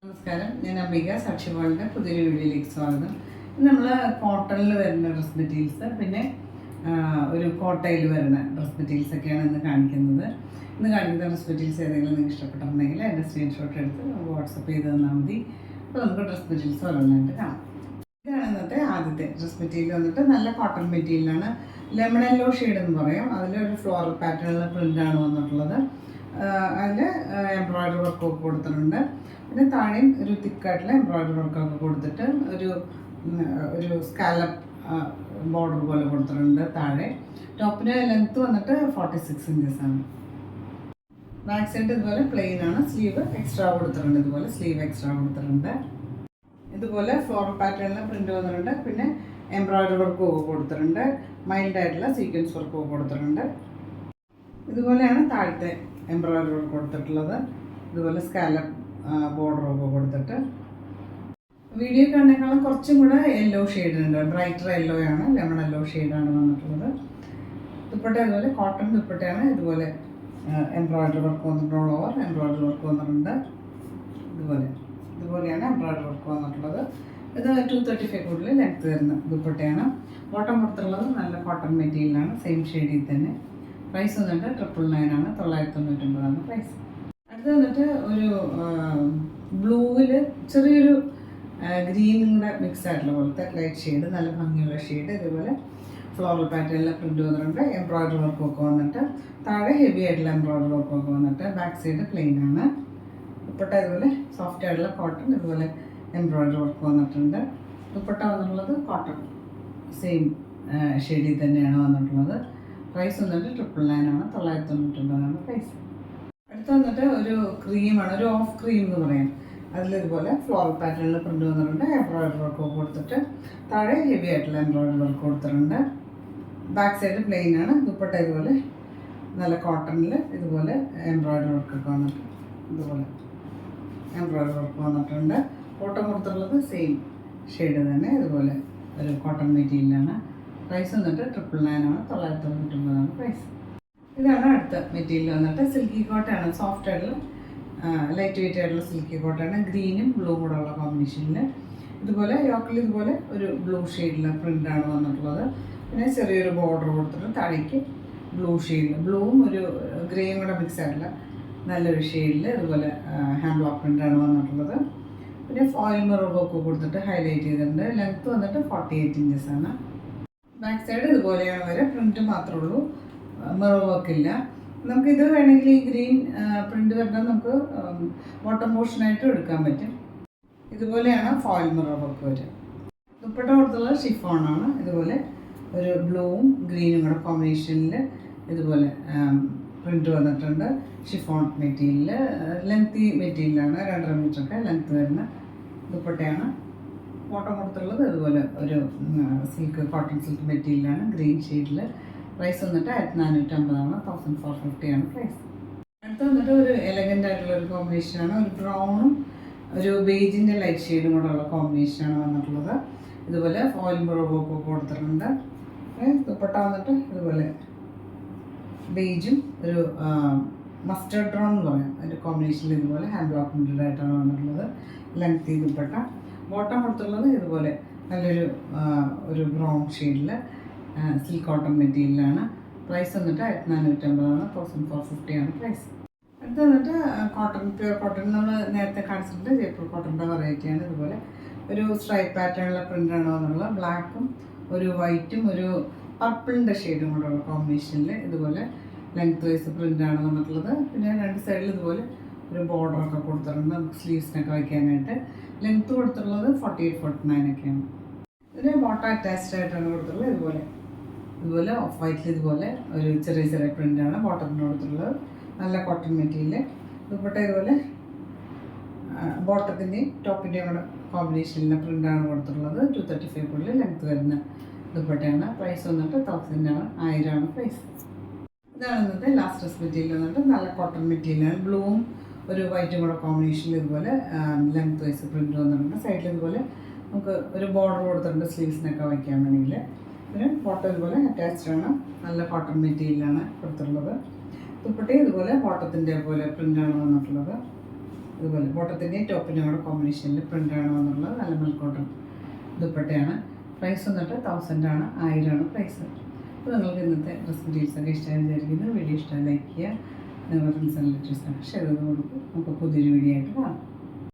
നമസ്കാരം, ഞാൻ അംബിക സാക്ഷിപാലിൻ്റെ പുതിയൊരു വീഡിയോയിലേക്ക് സ്വാഗതം. ഇന്ന് നമ്മൾ കോട്ടണിൽ വരുന്ന ഡ്രസ് മെറ്റീരിയൽസ്, പിന്നെ ഒരു കോട്ടയിൽ വരുന്ന ഡ്രസ് മെറ്റീരിയൽസ് ഒക്കെയാണ് ഇന്ന് കാണിക്കുന്നത്. ഇന്ന് കാണിക്കുന്ന ഡ്രസ് മെറ്റീരിയൽസ് ഏതെങ്കിലും നിങ്ങൾക്ക് ഇഷ്ടപ്പെട്ടിട്ടുണ്ടെങ്കിൽ അതിൻ്റെ സ്ക്രീൻഷോട്ട് എടുത്ത് വാട്സപ്പ് ചെയ്ത് തന്നാൽ മതി. അപ്പോൾ നമുക്ക് ഡ്രസ് മെറ്റീരിയൽസ് ഓരോന്നായിട്ട് കാണാം. ഇതാണ് ഇന്നത്തെ ആദ്യത്തെ ഡ്രസ് മെറ്റീരിയൽ വന്നിട്ട് നല്ല കോട്ടൺ മെറ്റീരിയലാണ്. ലെമൺ യെല്ലോ ഷെയ്ഡ് എന്ന് പറയും. അതിലൊരു ഫ്ലോറൽ പാറ്റേണുള്ള പ്രിൻ്റാണ് വന്നിട്ടുള്ളത്. അതിൽ എംബ്രോയ്ഡറി വർക്കൊക്കെ കൊടുത്തിട്ടുണ്ട്. പിന്നെ താഴെയും ഒരു തിക്കായിട്ടുള്ള എംബ്രോയ്ഡറി വർക്കൊക്കെ കൊടുത്തിട്ട് ഒരു സ്കാലപ്പ് ബോർഡർ പോലെ കൊടുത്തിട്ടുണ്ട്. താഴെ ടോപ്പിന് ലെങ്ത്ത് വന്നിട്ട് 46 ഇഞ്ചസ് ആണ്. ബാക്ക് സൈഡ് ഇതുപോലെ പ്ലെയിൻ ആണ്. സ്ലീവ് എക്സ്ട്രാ കൊടുത്തിട്ടുണ്ട്. ഇതുപോലെ സ്ലീവ് എക്സ്ട്രാ കൊടുത്തിട്ടുണ്ട്. ഇതുപോലെ ഫ്ലോറൽ പാറ്റേണിൽ പ്രിൻ്റ് വന്നിട്ടുണ്ട്. പിന്നെ എംബ്രോയ്ഡറി വർക്കൊക്കെ കൊടുത്തിട്ടുണ്ട്. മൈൽഡായിട്ടുള്ള സീക്വൻസ് വർക്കൊക്കെ കൊടുത്തിട്ടുണ്ട്. ഇതുപോലെയാണ് താഴത്തെ എംബ്രോയ്ഡറി വർക്ക് കൊടുത്തിട്ടുള്ളത്. ഇതുപോലെ സ്കാലപ്പ് ബോർഡറൊക്കെ കൊടുത്തിട്ട് വീഡിയോ കണ്ടേക്കാളും കുറച്ചും കൂടെ യെല്ലോ ഷെയ്ഡ് ഉണ്ട്. ബ്രൈറ്റർ യെല്ലോ ആണ്, ലെമൺ യെല്ലോ ഷെയ്ഡാണ് വന്നിട്ടുള്ളത്. ദുപ്പട്ട ഇതുപോലെ കോട്ടൺ ദുപ്പട്ടയാണ്. ഇതുപോലെ എംബ്രോയ്ഡറി വർക്ക് വന്നിട്ടുണ്ട്. ഓൾ ഓവർ എംബ്രോയ്ഡറി വർക്ക് വന്നിട്ടുണ്ട്. ഇതുപോലെയാണ് എംബ്രോയ്ഡറി വർക്ക് വന്നിട്ടുള്ളത്. ഇത് 235 കൂടുതൽ ലെങ്ത്ത് വരുന്ന ദുപ്പട്ടയാണ്. ബോട്ടം കൊടുത്തുള്ളത് നല്ല കോട്ടൺ മെറ്റീരിയലാണ്. സെയിം ഷെയ്ഡിൽ തന്നെ. പ്രൈസ് വന്നിട്ട് 999 ആണ്. 999 പ്രൈസ്. അടുത്ത് വന്നിട്ട് ഒരു ബ്ലൂവിൽ ചെറിയൊരു ഗ്രീനും കൂടെ മിക്സ് ആയിട്ടുള്ള പോലത്തെ ലൈറ്റ് ഷെയ്ഡ്, നല്ല ഭംഗിയുള്ള ഷെയ്ഡ്. ഇതുപോലെ ഫ്ലോറൽ പാറ്റേണിലെ പ്രിൻ്റ് വന്നിട്ടുണ്ട്. എംബ്രോയ്ഡറി വർക്കൊക്കെ വന്നിട്ട് താഴെ ഹെവി ആയിട്ടുള്ള എംബ്രോയ്ഡറി വർക്കൊക്കെ വന്നിട്ട് ബാക്ക് സൈഡ് പ്ലെയിൻ ആണ്. ദുപ്പട്ട ഇതുപോലെ സോഫ്റ്റ് ആയിട്ടുള്ള കോട്ടൺ, ഇതുപോലെ എംബ്രോയ്ഡറി വർക്ക് വന്നിട്ടുണ്ട്. ദുപ്പട്ട വന്നിട്ടുള്ളത് കോട്ടൺ സെയിം ഷെയ്ഡിൽ തന്നെയാണ് വന്നിട്ടുള്ളത്. പ്രൈസ് വന്നിട്ട് 999 ആണ്. 999 പ്രൈസ്. അടുത്ത് വന്നിട്ട് ഒരു ക്രീമാണ്, ഒരു ഓഫ് ക്രീം എന്ന് പറയാം. അതിലിതുപോലെ ഫ്ലോറൽ പാറ്റേണിൽ പ്രിൻ്റ് വന്നിട്ടുണ്ട്. എംബ്രോയ്ഡറി വർക്ക് കൊടുത്തിട്ട് താഴെ ഹെവി ആയിട്ടുള്ള എംബ്രോയ്ഡറി വർക്ക് കൊടുത്തിട്ടുണ്ട്. ബാക്ക് സൈഡ് പ്ലെയിൻ ആണ്. ദുപ്പട്ട ഇതുപോലെ നല്ല കോട്ടണിൽ ഇതുപോലെ എംബ്രോയ്ഡറി വർക്കൊക്കെ വന്നിട്ട് ഇതുപോലെ എംബ്രോയ്ഡറി വർക്ക് വന്നിട്ടുണ്ട്. ബോട്ടം കൊടുത്തിട്ടുള്ളത് സെയിം ഷെയ്ഡ് തന്നെ. ഇതുപോലെ ഒരു കോട്ടൺ മെറ്റീരിയലാണ്. പ്രൈസ് വന്നിട്ട് 999 ആണ്. 999 പ്രൈസ്. ഇതാണ് അടുത്ത മെറ്റീരിയൽ വന്നിട്ട് സിൽക്കി കോട്ടയാണ്. സോഫ്റ്റ് ആയിട്ടുള്ള ലൈറ്റ് വെയിറ്റ് ആയിട്ടുള്ള സിൽക്കി കോട്ടയാണ്. ഗ്രീനും ബ്ലൂ കൂടെ ഉള്ള കോമ്പിനേഷനിൽ ഇതുപോലെ യോക്കിൽ ഇതുപോലെ ഒരു ബ്ലൂ ഷെയ്ഡിലെ പ്രിൻ്റാണ് വന്നിട്ടുള്ളത്. പിന്നെ ചെറിയൊരു ബോർഡർ കൊടുത്തിട്ട് താഴേക്ക് ബ്ലൂ ഷെയ്ഡിൽ ബ്ലൂവും ഒരു ഗ്രേയും കൂടെ മിക്സ് ആയിട്ടുള്ള നല്ലൊരു ഷെയ്ഡിൽ ഇതുപോലെ ഹാൻഡ് ബ്ലോക്ക് പ്രിൻ്റാണ് വന്നിട്ടുള്ളത്. പിന്നെ ഫോയിൽ മിറർ വർക്ക് കൊടുത്തിട്ട് ഹൈലൈറ്റ് ചെയ്തിട്ടുണ്ട്. ലെങ്ത്ത് വന്നിട്ട് 48 ഇഞ്ചസ് ആണ്. ബാക്ക് സൈഡ് ഇതുപോലെയാണ് വരെ. പ്രിൻറ്റ് മാത്രമേ ഉള്ളൂ, മിറർ വർക്കില്ല. നമുക്കിത് വേണമെങ്കിൽ ഈ ഗ്രീൻ പ്രിൻ്റ് വരുന്നത് നമുക്ക് ബോട്ടം പോർഷനായിട്ട് എടുക്കാൻ പറ്റും. ഇതുപോലെയാണ് ഫോയിൽ മിറർ വർക്ക് വരിക. ദുപ്പട്ട കൊടുത്തുള്ള ഷിഫോണാണ്. ഇതുപോലെ ഒരു ബ്ലൂവും ഗ്രീനും കൂടെ കോമ്പിനേഷനിൽ ഇതുപോലെ പ്രിൻ്റ് വന്നിട്ടുണ്ട്. ഷിഫോൺ മെറ്റീരിയൽ, ലെങ്തി മെറ്റീരിയലാണ്. 2.5 മീറ്ററൊക്കെ ലെങ്ത്ത് വരുന്ന ദുപ്പട്ടയാണ്. ബോട്ടം കൊടുത്തുള്ളത് ഇതുപോലെ ഒരു സിൽക്ക് കോട്ടൺ സിൽക്ക് മെറ്റീരിയലാണ്. ഗ്രീൻ ഷെയ്ഡിൽ. പ്രൈസ് വന്നിട്ട് 1450 ആണ്. 1450 ആണ് പ്രൈസ്. അടുത്ത് വന്നിട്ട് ഒരു എലഗൻ്റ് ആയിട്ടുള്ള ഒരു കോമ്പിനേഷനാണ്. ഒരു ബ്രൗണും ഒരു ബേജിൻ്റെ ലൈറ്റ് ഷെയ്ഡും കൂടെ ഉള്ള കോമ്പിനേഷനാണ് വന്നിട്ടുള്ളത്. ഇതുപോലെ ഫോയിൽ മിറർ വർക്ക് കൊടുത്തിട്ടുണ്ട്. ദുപ്പട്ട വന്നിട്ട് ഇതുപോലെ ബേജും ഒരു മസ്റ്റർഡ് ബ്രൗൺ എന്ന് പറയാം അതിൻ്റെ കോമ്പിനേഷനിൽ ഇതുപോലെ ഹാൻഡ് ബ്ലോക്ക് പ്രിൻ്റഡ് ആയിട്ടാണ് വന്നിട്ടുള്ളത്. ലെങ്തി ദുപ്പട്ട. ബോട്ടം കൊടുത്തുള്ളത് ഇതുപോലെ നല്ലൊരു ഒരു ബ്രൗൺ ഷെയ്ഡിൽ സിൽക്ക് കോട്ടൺ മെറ്റീരിയലാണ്. പ്രൈസ് വന്നിട്ട് 1450 ആണ്. 1450 ആണ് പ്രൈസ്. അടുത്ത് വന്നിട്ട് കോട്ടൺ, പ്യുവർ കോട്ടൺ നമ്മൾ നേരത്തെ കാണിച്ചിട്ടുണ്ട്. ജയ്പൂർ കോട്ടൻ്റെ വെറൈറ്റിയാണ്. ഇതുപോലെ ഒരു സ്ട്രൈപ്പ് പാറ്റേണുള്ള പ്രിൻ്റാണ് വന്നിട്ടുള്ളത്. ബ്ലാക്കും ഒരു വൈറ്റും ഒരു പർപ്പിളിൻ്റെ ഷെയ്ഡും കൂടെ ഉള്ള കോമ്പിനേഷനിൽ ഇതുപോലെ ലെങ്ത് വൈസ് പ്രിൻ്റാണ് വന്നിട്ടുള്ളത്. പിന്നെ രണ്ട് സൈഡിൽ ഇതുപോലെ ഒരു ബോർഡറൊക്കെ കൊടുത്തിട്ടുണ്ട് നമുക്ക് സ്ലീവ്സിനൊക്കെ വയ്ക്കാനായിട്ട്. ലെങ്ത്ത് കൊടുത്തിട്ടുള്ളത് 48-49 ഒക്കെയാണ്. ഇതിന് ബോട്ടം അറ്റാച്ച്ഡ് ആയിട്ടാണ് കൊടുത്തിട്ടുള്ളത്. ഇതുപോലെ ഓഫ് വൈറ്റിൽ ഇതുപോലെ ഒരു ചെറിയ ചെറിയ പ്രിൻ്റാണ് ബോട്ടത്തിന് കൊടുത്തിട്ടുള്ളത്. നല്ല കോട്ടൺ മെറ്റീരിയൽ. ദുപ്പട്ട ഇതുപോലെ ബോട്ടത്തിൻ്റെയും ടോപ്പിൻ്റെയും കൂടെ കോമ്പിനേഷനിലെ പ്രിൻ്റാണ് കൊടുത്തിട്ടുള്ളത്. 235 കൂടുതൽ ലെങ്ത്ത് വരുന്ന ദുപ്പട്ടയാണ്. പ്രൈസ് വന്നിട്ട് 1000 ആണ്. 1000 ആണ് പ്രൈസ്. ഇതാണ് ഇന്നത്തെ ലാസ്റ്റ് ഡ്രസ് മെറ്റീരിയൽ വന്നിട്ട് നല്ല കോട്ടൺ മെറ്റീരിയലാണ്. ബ്ലൂവും ഒരു വൈറ്റും കൂടെ കോമ്പിനേഷനിൽ ഇതുപോലെ ലെങ്ത് വൈസ് പ്രിൻ്റ് വന്നിട്ടുണ്ട്. സൈഡിൽ ഇതുപോലെ നമുക്ക് ഒരു ബോർഡർ കൊടുത്തിട്ടുണ്ട് സ്ലീവ്സിനൊക്കെ വയ്ക്കാൻ വേണമെങ്കിൽ. പിന്നെ ബോട്ടം ഇതുപോലെ അറ്റാച്ച്ഡ് ആണ്. നല്ല കോട്ടൺ മെറ്റീരിയലാണ് കൊടുത്തിട്ടുള്ളത്. ദുപ്പട്ട ഇതുപോലെ ബോട്ടത്തിൻ്റെ പോലെ പ്രിൻ്റാണ് വന്നിട്ടുള്ളത്. ഇതുപോലെ ബോട്ടത്തിൻ്റെയും ടോപ്പിൻ്റെയും കൂടെ കോമ്പിനേഷനിൽ പ്രിൻ്റ് ആണെന്നുള്ളത് നല്ല മിൽക്ക് കോട്ടൺ ദുപ്പട്ടയാണ്. പ്രൈസ് വന്നിട്ട് 1000 ആണ്, 1000 ആണ് പ്രൈസ്. അപ്പോൾ നിങ്ങൾക്ക് ഇന്നത്തെ ഡ്രസ് മെറ്റീരിയൽസൊക്കെ ഇഷ്ടമായി വിചാരിക്കുന്നു. വീഡിയോ ഇഷ്ടമായി ലൈക്ക് ചെയ്യുക, നിങ്ങളുടെ ഫ്രണ്ട്സ് ആൻഡ് റിലേറ്റീവ്സിനൊക്കെ ഷെയർ ചെയ്ത് കൊടുക്കും. നമുക്ക് പുതിയൊരു വീഡിയോ ആയിട്ട് കാണാം.